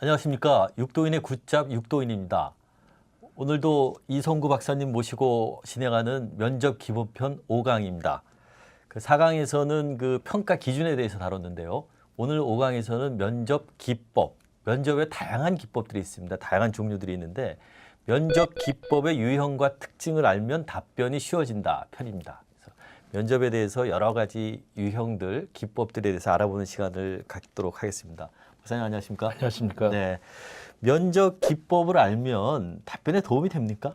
안녕하십니까. 육도인의 굿잡 육도인입니다. 오늘도 이성구 박사님 모시고 진행하는 면접 기본편 5강입니다. 그 4강에서는 그 평가 기준에 대해서 다뤘는데요. 오늘 5강에서는 면접 기법, 면접에 다양한 기법들이 있습니다. 다양한 종류들이 있는데 면접 기법의 유형과 특징을 알면 답변이 쉬워진다 편입니다. 그래서 면접에 대해서 여러 가지 유형들, 기법들에 대해서 알아보는 시간을 갖도록 하겠습니다. 박사님 안녕하십니까? 안녕하십니까? 네, 면접 기법을 알면 답변에 도움이 됩니까?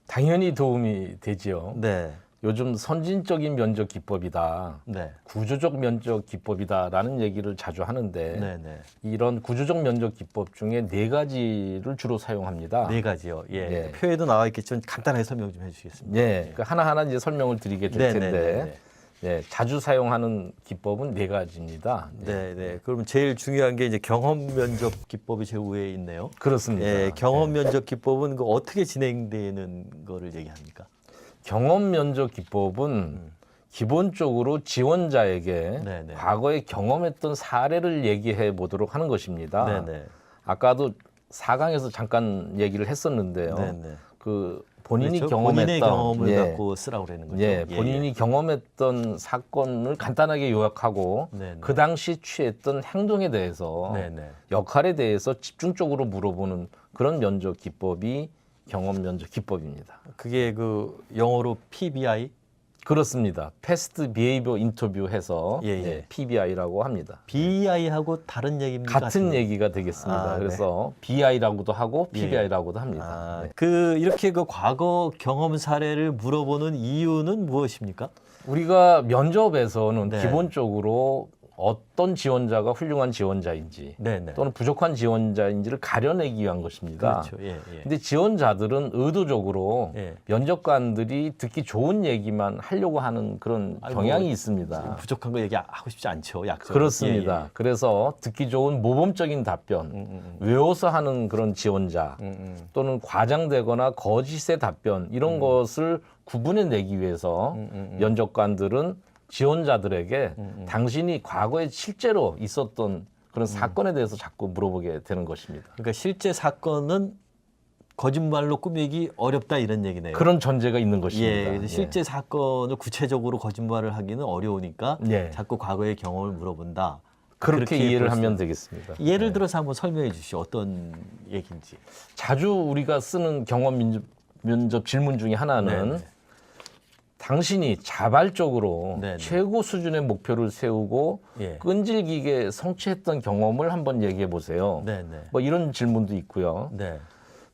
당연히 도움이 되지요. 네, 요즘 선진적인 면접 기법이다, 네, 구조적 면접 기법이다라는 얘기를 자주 하는데 네, 네. 이런 구조적 면접 기법 중에 4가지를 주로 사용합니다. 네 가지요. 예, 예. 표에도 나와 있겠지만 간단하게 설명 좀 해주시겠습니까? 예, 그 하나하나 이제 설명을 드리게 될 네, 네, 텐데 네, 네. 예, 자주 사용하는 기법은 4가지입니다. 네, 네. 그러면 제일 중요한 게 이제 경험 면접 기법이 제일 위에 있네요. 그렇습니다. 예, 경험 면접 기법은 그 어떻게 진행되는 거를 얘기합니까? 경험 면접 기법은 기본적으로 지원자에게 네, 네. 과거에 경험했던 사례를 얘기해 보도록 하는 것입니다. 네, 네. 아까도 4강에서 잠깐 얘기를 했었는데요. 네, 네. 그 본인이 그렇죠? 경험했던 본인의 경험을 예, 갖고 쓰라고 그러는 거죠. 예, 본인이 경험했던 사건을 간단하게 요약하고 네, 네. 그 당시 취했던 행동에 대해서 네, 네. 역할에 대해서 집중적으로 물어보는 그런 면접 기법이 경험 면접 기법입니다. 그게 그 영어로 PBI, 그렇습니다. 패스트 비헤이비어 인터뷰 해서 예, 예. PBI라고 합니다. BI하고 다른 얘기입니까? 같은 얘기가 되겠습니다. 아, 네. 그래서 BI라고도 하고 예. PBI라고도 합니다. 아, 네. 그 이렇게 그 과거 경험 사례를 물어보는 이유는 무엇입니까? 우리가 면접에서는 네. 기본적으로 어떤 지원자가 훌륭한 지원자인지 네, 네. 또는 부족한 지원자인지를 가려내기 위한 것입니다. 그렇죠. 예, 예. 근데 지원자들은 의도적으로 예. 면접관들이 듣기 좋은 얘기만 하려고 하는 그런 아니, 경향이 뭐, 있습니다. 부족한 거 얘기하고 싶지 않죠. 약점. 그렇습니다. 예, 예. 그래서 듣기 좋은 모범적인 답변, 외워서 하는 그런 지원자 또는 과장되거나 거짓의 답변 이런 것을 구분해내기 위해서 면접관들은 지원자들에게 당신이 과거에 실제로 있었던 그런 사건에 대해서 자꾸 물어보게 되는 것입니다. 그러니까 실제 사건은 거짓말로 꾸미기 어렵다 이런 얘기네요. 그런 전제가 있는 것입니다. 예, 그래서 실제 사건을 구체적으로 거짓말을 하기는 어려우니까 예. 자꾸 과거의 경험을 물어본다. 그렇게 이해를 볼 수- 하면 되겠습니다. 예를 들어서 한번 설명해 주시죠. 어떤 얘기인지. 자주 우리가 쓰는 경험 면접 질문 중에 하나는 네. 당신이 자발적으로 네, 네. 최고 수준의 목표를 세우고 예. 끈질기게 성취했던 경험을 한번 얘기해 보세요. 네, 네. 뭐 이런 질문도 있고요. 네.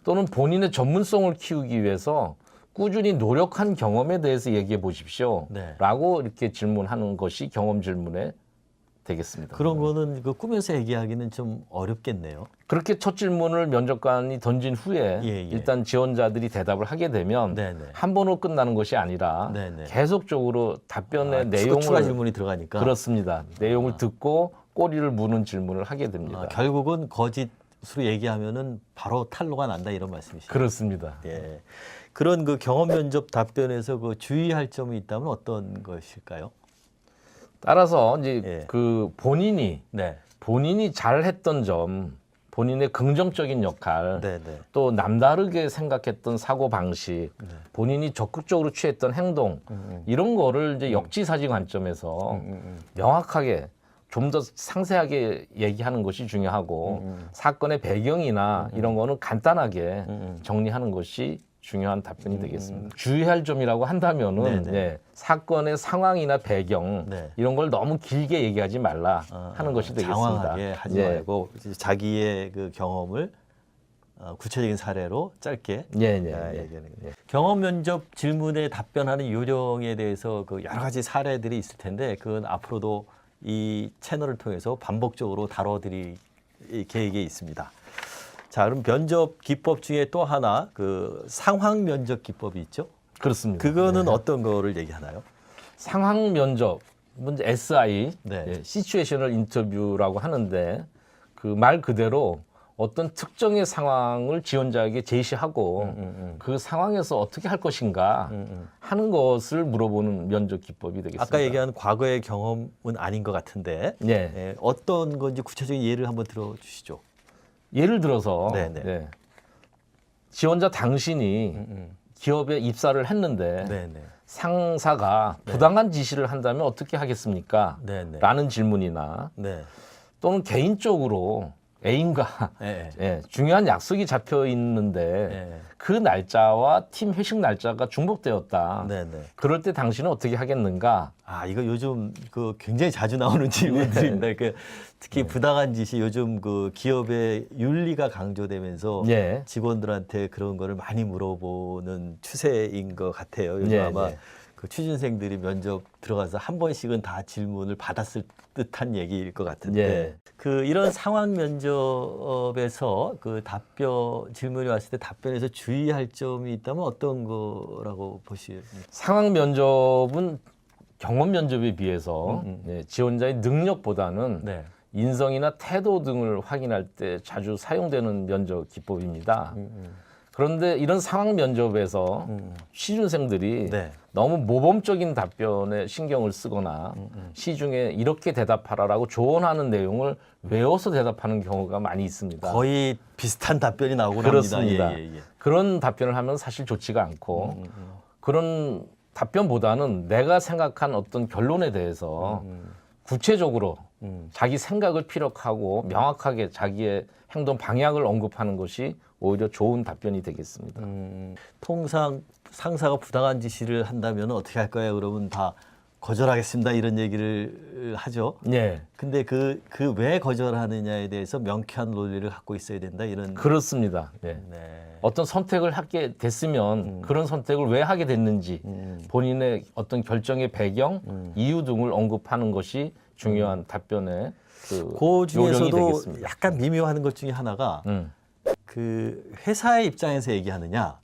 또는 본인의 전문성을 키우기 위해서 꾸준히 노력한 경험에 대해서 얘기해 보십시오. 네. 라고 이렇게 질문하는 것이 경험 질문에 되겠습니다. 그런 거는 그 꾸며서 얘기하기는 좀 어렵겠네요. 그렇게 첫 질문을 면접관이 던진 후에 예, 예. 일단 지원자들이 대답을 하게 되면 네, 네. 한 번으로 끝나는 것이 아니라 네, 네. 계속적으로 답변의 추가 내용을 질문이 들어가니까. 그렇습니다. 내용을 듣고 꼬리를 무는 질문을 하게 됩니다. 결국은 거짓으로 얘기하면은 바로 탄로가 난다 이런 말씀이시죠. 그렇습니다. 예. 그런 그 경험 면접 답변에서 그 주의할 점이 있다면 어떤 것일까요? 따라서 이제 예. 그 본인이 네. 잘했던 점, 본인의 긍정적인 역할, 네, 네. 또 남다르게 생각했던 사고 방식, 본인이 적극적으로 취했던 행동 이런 거를 이제 역지사지 관점에서 명확하게 좀 더 상세하게 얘기하는 것이 중요하고 사건의 배경이나 이런 거는 간단하게 정리하는 것이 중요한 답변이 되겠습니다. 주의할 점이라고 한다면은 네네. 예, 사건의 상황이나 배경 네. 이런 걸 너무 길게 얘기하지 말라 하는 것이 되겠습니다. 장황하게 하지 예. 말고 자기의 그 경험을 구체적인 사례로 짧게 예, 예, 예. 얘기하는 거예요. 경험 면접 질문에 답변하는 요령에 대해서 그 여러 가지 사례들이 있을 텐데 그건 앞으로도 이 채널을 통해서 반복적으로 다뤄드릴 계획이 있습니다. 자, 그럼 면접 기법 중에 또 하나 그 상황 면접 기법이 있죠? 그렇습니다. 그거는 네. 어떤 거를 얘기하나요? 상황 면접, 먼저 SI, 네. 예, 시츄에이셔널 인터뷰라고 하는데 그 말 그대로 어떤 특정의 상황을 지원자에게 제시하고 그 상황에서 어떻게 할 것인가 하는 것을 물어보는 면접 기법이 되겠습니다. 아까 얘기한 과거의 경험은 아닌 것 같은데 예. 어떤 건지 구체적인 예를 한번 들어주시죠. 예를 들어서 네네. 예, 지원자 당신이 기업에 입사를 했는데 네네. 상사가 부당한 지시를 한다면 어떻게 하겠습니까? 네네. 라는 질문이나 네. 또는 개인적으로 애인과 네. 예, 중요한 약속이 잡혀 있는데 네. 그 날짜와 팀 회식 날짜가 중복되었다. 네네. 그럴 때 당신은 어떻게 하겠는가? 아, 이거 요즘 그 굉장히 자주 나오는 질문들입니다. 그 특히 부당한 짓이 요즘 그 기업의 윤리가 강조되면서 예. 직원들한테 그런 거를 많이 물어보는 추세인 것 같아요. 요즘 예, 아마 예. 그 취준생들이 면접 들어가서 한 번씩은 다 질문을 받았을 듯한 얘기일 것 같은데 예. 그 이런 상황 면접에서 그 답변 질문이 왔을 때 답변에서 주의할 점이 있다면 어떤 거라고 보십니까? 상황 면접은 경험 면접에 비해서 예, 지원자의 능력보다는 네. 인성이나 태도 등을 확인할 때 자주 사용되는 면접 기법입니다. 그런데 이런 상황 면접에서 시준생들이 네. 너무 모범적인 답변에 신경을 쓰거나 시중에 이렇게 대답하라라고 조언하는 내용을 외워서 대답하는 경우가 많이 있습니다. 거의 비슷한 답변이 나오곤 그렇습니다. 합니다. 예, 예, 예. 그런 답변을 하면 사실 좋지가 않고 그런 답변보다는 내가 생각한 어떤 결론에 대해서 구체적으로 자기 생각을 피력하고 명확하게 자기의 행동 방향을 언급하는 것이 오히려 좋은 답변이 되겠습니다. 통상 상사가 부당한 지시를 한다면 어떻게 할 거예요? 그러면 다 거절하겠습니다. 이런 얘기를 하죠. 예, 근데 그 왜 거절하느냐에 대해서 명쾌한 논리를 갖고 있어야 된다. 이런. 그렇습니다. 예. 네. 어떤 선택을 하게 됐으면 그런 선택을 왜 하게 됐는지 본인의 어떤 결정의 배경, 이유 등을 언급하는 것이 중요한 답변의 그 그 요령이 중에서도 되겠습니다. 약간 미묘한 것 중에 하나가 그 회사의 입장에서 얘기하느냐,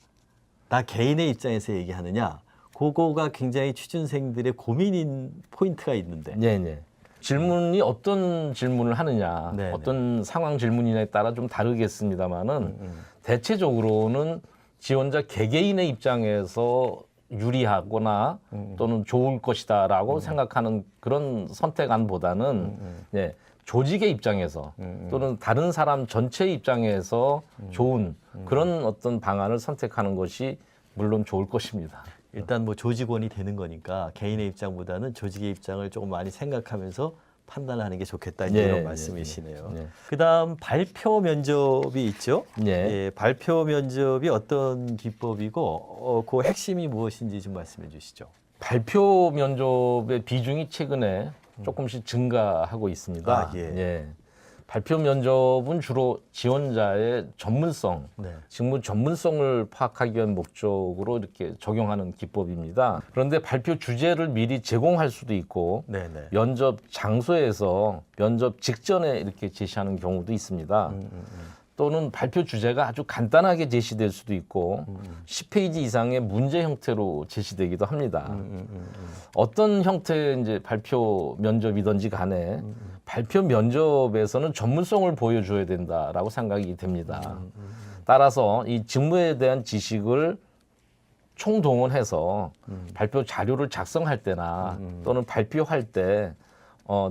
나 개인의 입장에서 얘기하느냐, 그거가 굉장히 취준생들의 고민인 포인트가 있는데. 네, 네. 질문이 어떤 질문을 하느냐, 네네. 어떤 상황 질문이냐에 따라 좀 다르겠습니다만은 대체적으로는 지원자 개개인의 입장에서 유리하거나 또는 좋을 것이다라고 생각하는 그런 선택안보다는 네, 조직의 입장에서 또는 다른 사람 전체의 입장에서 좋은 그런 어떤 방안을 선택하는 것이 물론 좋을 것입니다. 일단 뭐 조직원이 되는 거니까 개인의 입장보다는 조직의 입장을 조금 많이 생각하면서 판단하는 게 좋겠다 이제 예, 이런 예, 말씀이시네요. 예. 그다음 발표 면접이 있죠. 예. 예, 발표 면접이 어떤 기법이고 그 핵심이 무엇인지 좀 말씀해 주시죠. 발표 면접의 비중이 최근에 조금씩 증가하고 있습니다. 아, 예. 발표 면접은 주로 지원자의 전문성, 네. 직무 전문성을 파악하기 위한 목적으로 이렇게 적용하는 기법입니다. 그런데 발표 주제를 미리 제공할 수도 있고 네네. 면접 장소에서 면접 직전에 이렇게 제시하는 경우도 있습니다. 또는 발표 주제가 아주 간단하게 제시될 수도 있고 10페이지 이상의 문제 형태로 제시되기도 합니다. 어떤 형태의 이제 발표 면접이든지 간에 발표 면접에서는 전문성을 보여줘야 된다라고 생각이 됩니다. 따라서 이 직무에 대한 지식을 총동원해서 발표 자료를 작성할 때나 또는 발표할 때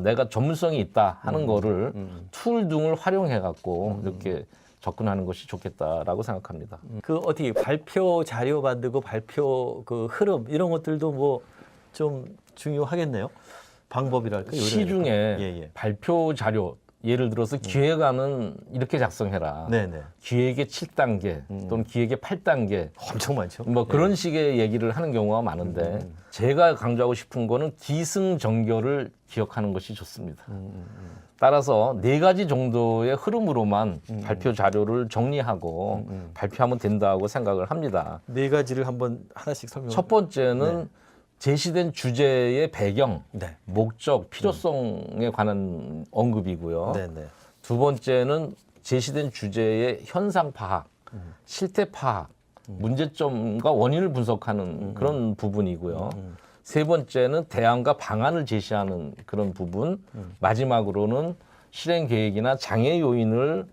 내가 전문성이 있다 하는 거를 툴 등을 활용해 갖고 이렇게 접근하는 것이 좋겠다라고 생각합니다. 그 어떻게 발표 자료 만들고 발표 그 흐름 이런 것들도 뭐 좀 중요하겠네요. 방법이랄까. 시중에 예. 발표 자료 예를 들어서 기획안은 이렇게 작성해라. 네네. 기획의 7단계 또는 기획의 8단계 엄청 많죠. 뭐 그런 식의 얘기를 하는 경우가 많은데 제가 강조하고 싶은 거는 기승전결을 기억하는 것이 좋습니다. 따라서 4가지 정도의 흐름으로만 발표 자료를 정리하고 발표하면 된다고 생각을 합니다. 4가지를 한번 하나씩 설명. 첫 번째는 제시된 주제의 배경, 네. 목적, 필요성에 관한 언급이고요. 네네. 두 번째는 제시된 주제의 현상 파악, 실태 파악, 문제점과 원인을 분석하는 그런 부분이고요. 세 번째는 대안과 방안을 제시하는 그런 부분, 마지막으로는 실행 계획이나 장애 요인을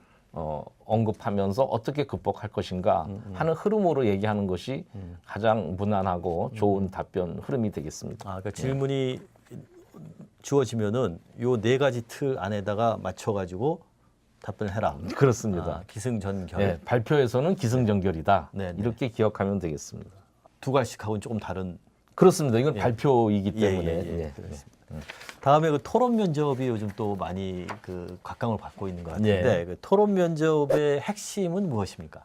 언급하면서 어떻게 극복할 것인가 하는 흐름으로 얘기하는 것이 가장 무난하고 좋은 답변 흐름이 되겠습니다. 아, 그러니까 질문이 주어지면은 요 4가지 틀 안에다가 맞춰가지고 답변을 해라. 그렇습니다. 기승전결. 예, 발표에서는 기승전결이다. 네, 네. 이렇게 기억하면 되겠습니다. 두 가지씩하고는 조금 다른. 그렇습니다. 이건 예. 발표이기 예, 때문에. 예, 예. 그렇습니다. 다음에 그 토론 면접이 요즘 또 많이 그 각광을 받고 있는 것 같은데 예. 그 토론 면접의 핵심은 무엇입니까?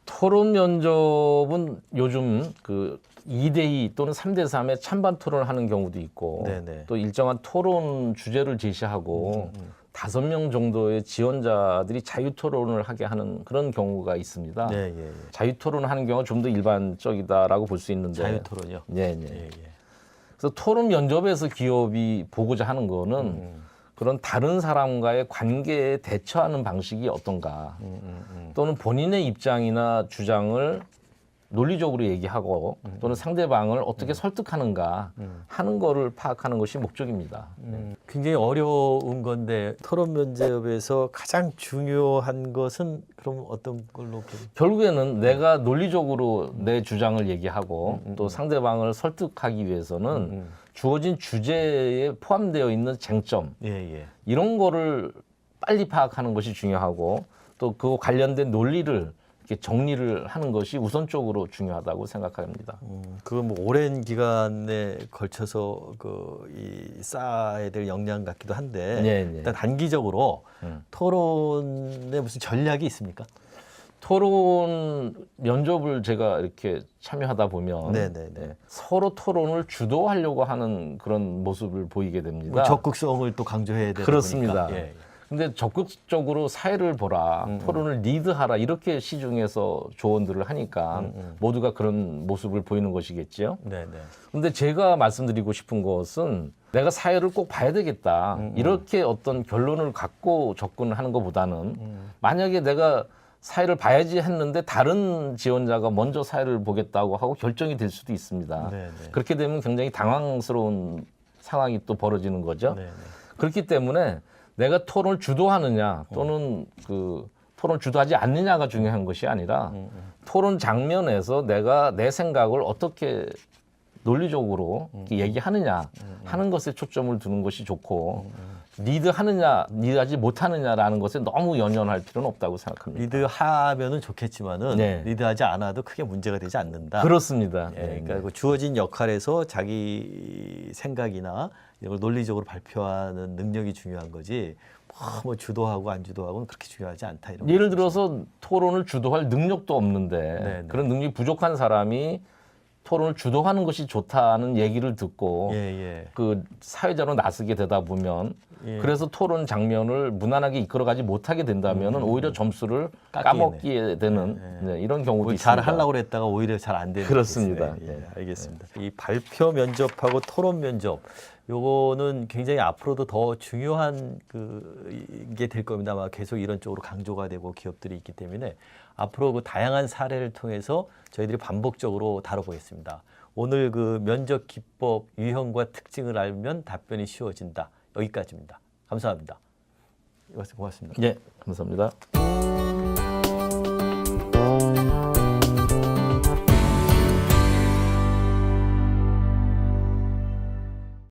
토론 면접은 요즘 그 2대2 또는 3대3의 찬반 토론을 하는 경우도 있고 네네. 또 일정한 토론 주제를 제시하고 5명 정도의 지원자들이 자유 토론을 하게 하는 그런 경우가 있습니다. 네, 예, 예. 자유 토론을 하는 경우가 좀 더 일반적이다라고 볼 수 있는데 자유 토론이요. 네, 네. 예, 예. 그래서 토론 면접에서 기업이 보고자 하는 거는 그런 다른 사람과의 관계에 대처하는 방식이 어떤가 또는 본인의 입장이나 주장을 논리적으로 얘기하고 또는 상대방을 어떻게 설득하는가 하는 거를 파악하는 것이 목적입니다. 굉장히 어려운 건데 토론 면접에서 가장 중요한 것은 그럼 어떤 걸로 보세요? 결국에는 내가 논리적으로 내 주장을 얘기하고 또 상대방을 설득하기 위해서는 주어진 주제에 포함되어 있는 쟁점 예, 예. 이런 거를 빨리 파악하는 것이 중요하고 또 그 관련된 논리를 이렇게 정리를 하는 것이 우선적으로 중요하다고 생각합니다. 그건 뭐 오랜 기간에 걸쳐서 이 쌓아야 될 역량 같기도 한데 네, 네. 일단 단기적으로 토론에 무슨 전략이 있습니까? 토론 면접을 제가 이렇게 참여하다 보면 네네네. 서로 토론을 주도하려고 하는 그런 모습을 보이게 됩니다. 뭐 적극성을 또 강조해야 되다 그렇습니다. 보니까. 예, 예. 근데 적극적으로 사회를 보라, 토론을 리드하라 이렇게 시중에서 조언들을 하니까 모두가 그런 모습을 보이는 것이겠죠. 네, 네. 근데 제가 말씀드리고 싶은 것은 내가 사회를 꼭 봐야 되겠다. 이렇게 어떤 결론을 갖고 접근하는 것보다는 만약에 내가 사회를 봐야지 했는데 다른 지원자가 먼저 사회를 보겠다고 하고 결정이 될 수도 있습니다. 네, 네. 그렇게 되면 굉장히 당황스러운 상황이 또 벌어지는 거죠. 네, 네. 그렇기 때문에 내가 토론을 주도하느냐 또는 그 토론을 주도하지 않느냐가 중요한 것이 아니라 토론 장면에서 내가 내 생각을 어떻게 논리적으로 이렇게 얘기하느냐 하는 것에 초점을 두는 것이 좋고 리드하느냐 리드하지 못하느냐라는 것에 너무 연연할 필요는 없다고 생각합니다. 리드하면은 좋겠지만은 네. 리드하지 않아도 크게 문제가 되지 않는다. 그렇습니다. 예, 네, 그러니까 그 주어진 역할에서 자기 생각이나 이걸 논리적으로 발표하는 능력이 중요한 거지. 뭐 주도하고 안 주도하고는 그렇게 중요하지 않다 이런. 예를 들어서 토론을 주도할 능력도 없는데 네. 그런 능력이 부족한 사람이 토론을 주도하는 것이 좋다는 얘기를 듣고 예, 예. 그 사회자로 나서게 되다 보면 예. 그래서 토론 장면을 무난하게 이끌어가지 못하게 된다면은 오히려 점수를 깎이네. 까먹게 되는 네, 이런 경우도 뭐 잘 있습니다. 하려고 그랬다가 오히려 잘 안 되는. 그렇습니다. 케이스네. 예, 네. 알겠습니다. 이 발표 면접하고 토론 면접 요거는 굉장히 앞으로도 더 중요한 게 될 겁니다. 아마 계속 이런 쪽으로 강조가 되고 기업들이 있기 때문에 앞으로 그 다양한 사례를 통해서 저희들이 반복적으로 다뤄보겠습니다. 오늘 그 면접 기법 유형과 특징을 알면 답변이 쉬워진다. 여기까지입니다. 감사합니다. 고맙습니다. 네, 감사합니다.